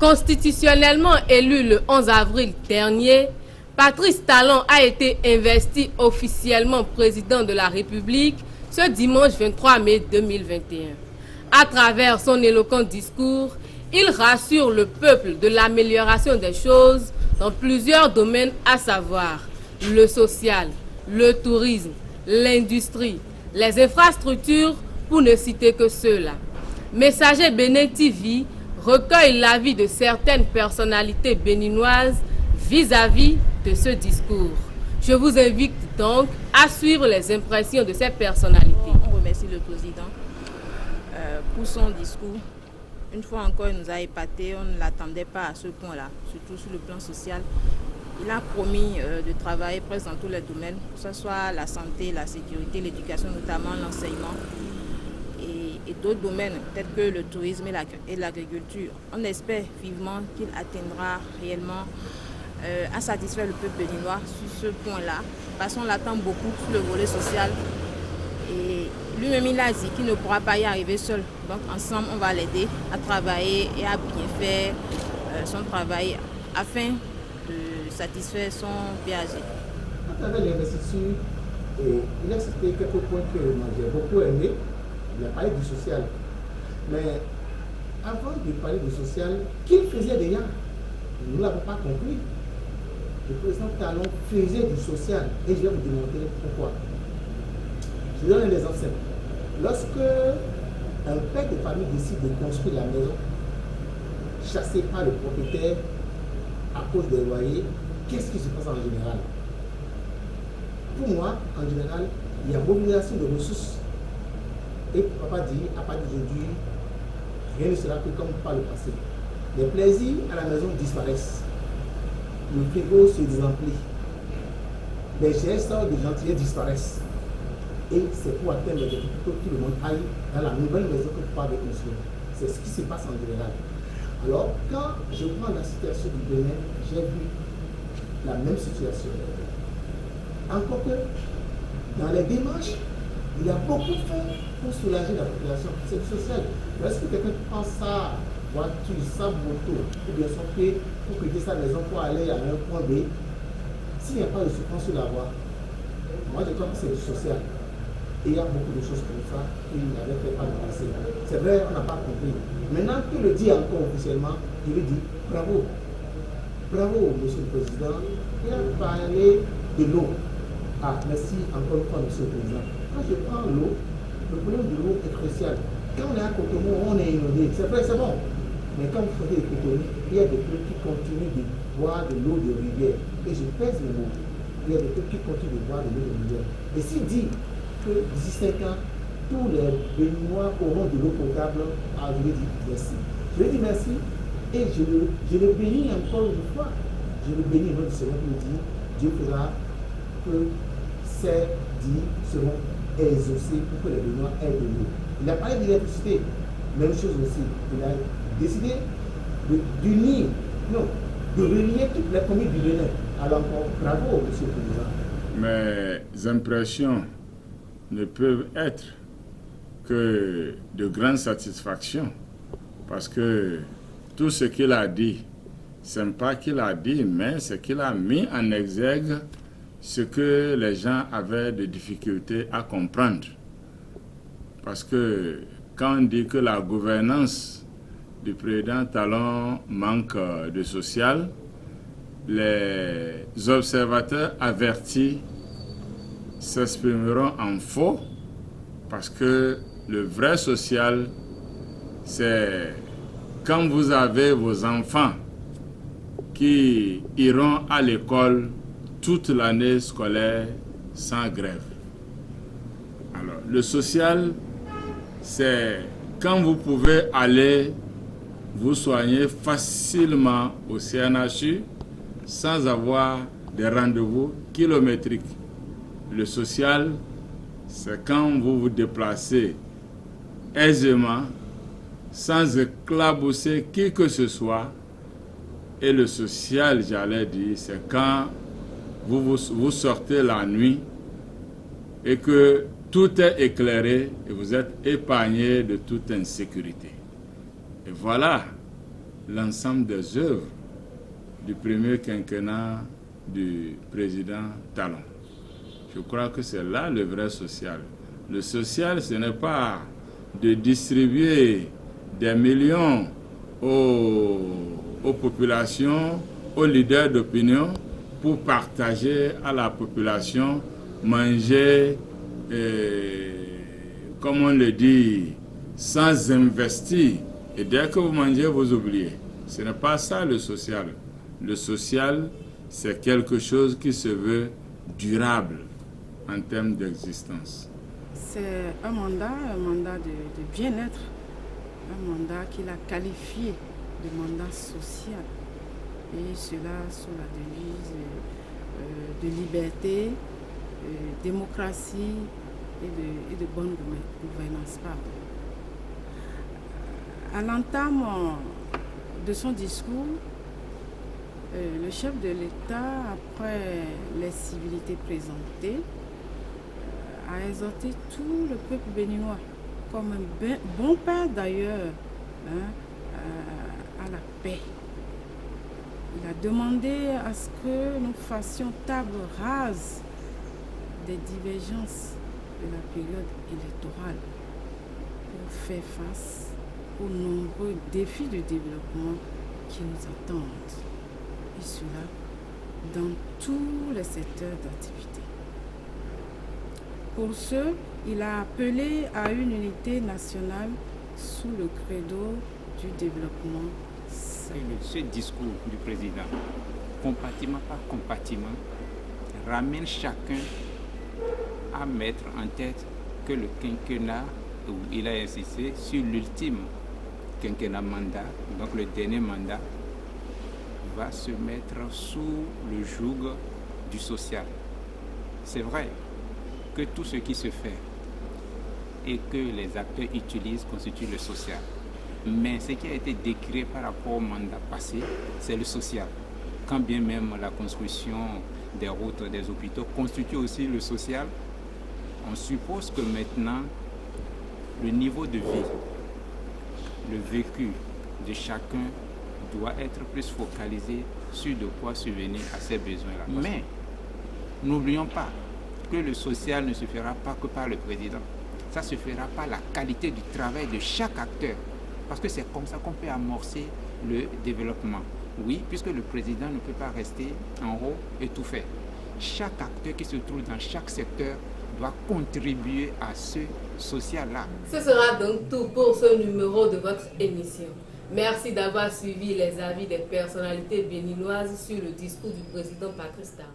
Constitutionnellement élu le 11 avril dernier, Patrice Talon a été investi officiellement président de la République ce dimanche 23 mai 2021. À travers son éloquent discours, il rassure le peuple de l'amélioration des choses dans plusieurs domaines, à savoir le social, le tourisme, l'industrie, les infrastructures, pour ne citer que ceux-là. Messager Bénin TV recueille l'avis de certaines personnalités béninoises vis-à-vis de ce discours. Je vous invite donc à suivre les impressions de ces personnalités. On remercie le président pour son discours. Une fois encore, il nous a épaté. On ne l'attendait pas à ce point-là, surtout sur le plan social. Il a promis de travailler presque dans tous les domaines, que ce soit la santé, la sécurité, l'éducation, notamment l'enseignement, et d'autres domaines, tels que le tourisme et l'agriculture. On espère vivement qu'il atteindra réellement à satisfaire le peuple béninois sur ce point-là, parce qu'on l'attend beaucoup sur le volet social. Et lui-même, il a dit qu'il ne pourra pas y arriver seul. Donc ensemble, on va l'aider à travailler et à bien faire son travail afin de satisfaire son PAG. À travers l'investiture, il a cité quelques points que moi j'ai beaucoup aimé. Il a parlé du social. Mais avant de parler du social, qu'il faisait déjà, nous ne l'avons pas compris. Le président Talon faisait du social. Et je vais vous démontrer pourquoi. Je vous donne un exemple simple. Lorsque un père de famille décide de construire la maison, chassé par le propriétaire à cause des loyers, qu'est-ce qui se passe en général? Pour moi, en général, il y a mobilisation de ressources. Et papa dit, à partir d'aujourd'hui, rien ne sera plus comme par le passé. Les plaisirs à la maison disparaissent. Le frigo se désemplit. Les gestes de gentillesse disparaissent. Et c'est pour atteindre les objectifs que tout le monde aille dans la nouvelle maison que papa veut construire. C'est ce qui se passe en général. Alors, quand je prends la situation du Bénin, j'ai vu la même situation. Encore que, dans les démarches, il y a beaucoup fait pour soulager la population. C'est social. Lorsque quelqu'un prend sa voiture, sa moto, ou bien son pied, pour quitter sa maison pour aller à un point B, s'il n'y a pas de souffrance sur la voie, moi je crois que c'est du social. Et il y a beaucoup de choses comme ça qu'il n'avait fait pas le passé. C'est vrai, on n'a pas compris. Maintenant qu'il le dit encore officiellement, il lui dit bravo. Bravo, monsieur le président. Il a parlé de l'eau. Ah, merci encore une fois, monsieur le président. Quand je prends l'eau, le problème de l'eau est crucial. Quand on est à Cotonou, on est inondé. C'est vrai, c'est bon. Mais quand vous sortez de Cotonou, il y a des peuples qui continuent de boire de l'eau de rivière. Et je pèse le mot. Il y a des peuples qui continuent de boire de l'eau de rivière. Et s'il dit que d'ici 5 ans, tous les Béninois auront de l'eau potable, ah, je lui dis merci. Je lui dis merci et je le bénis encore une fois. Je le bénis au nom du Seigneur qui me dit, Dieu fera que ces dits seront exaucés pour que les Béninois aient de l'eau. Il a parlé d'électricité, même chose aussi. Il a décidé d'unir, non, de relier toutes les communes du Bénin. Alors encore, bravo, monsieur le président. Mes impressions ne peuvent être que de grandes satisfactions parce que tout ce qu'il a dit, ce n'est pas qu'il a dit, mais c'est qu'il a mis en exergue ce que les gens avaient de difficultés à comprendre. Parce que quand on dit que la gouvernance du président Talon manque de social, les observateurs avertis s'exprimeront en faux parce que le vrai social, c'est quand vous avez vos enfants qui iront à l'école toute l'année scolaire sans grève. Alors, le social, c'est quand vous pouvez aller vous soigner facilement au CNHU sans avoir des rendez-vous kilométriques. Le social, c'est quand vous vous déplacez aisément, sans éclabousser qui que ce soit. Et le social, j'allais dire, c'est quand vous sortez la nuit et que tout est éclairé et vous êtes épargné de toute insécurité. Et voilà l'ensemble des œuvres du premier quinquennat du président Talon. Je crois que c'est là le vrai social. Le social, ce n'est pas de distribuer des millions aux populations, aux leaders d'opinion, pour partager à la population, manger, comme on le dit, sans investir. Et dès que vous mangez, vous oubliez. Ce n'est pas ça le social. Le social, c'est quelque chose qui se veut durable en termes d'existence. C'est un mandat de bien-être, un mandat qu'il a qualifié de mandat social. Et cela sous la devise de liberté, démocratie et de bonne gouvernance. À l'entame de son discours, le chef de l'État, après les civilités présentées, a exhorté tout le peuple béninois, comme un bon père d'ailleurs, à la paix. Il a demandé à ce que nous fassions table rase des divergences de la période électorale pour faire face aux nombreux défis de développement qui nous attendent. Et cela dans tous les secteurs d'activité. Pour ce, il a appelé à une unité nationale sous le credo du développement. Ce discours du président, compartiment par compartiment, ramène chacun à mettre en tête que le quinquennat, où il a insisté sur l'ultime quinquennat mandat, donc le dernier mandat, va se mettre sous le joug du social. C'est vrai que tout ce qui se fait et que les acteurs utilisent constitue le social. Mais ce qui a été décrit par rapport au mandat passé, c'est le social. Quand bien même la construction des routes, des hôpitaux constitue aussi le social, on suppose que maintenant, le niveau de vie, le vécu de chacun doit être plus focalisé sur de quoi subvenir à ces besoins-là. Mais n'oublions pas que le social ne se fera pas que par le président. Ça se fera par la qualité du travail de chaque acteur. Parce que c'est comme ça qu'on peut amorcer le développement. Oui, puisque le président ne peut pas rester en haut et tout faire. Chaque acteur qui se trouve dans chaque secteur doit contribuer à ce social-là. Ce sera donc tout pour ce numéro de votre émission. Merci d'avoir suivi les avis des personnalités béninoises sur le discours du président Patrice Talon.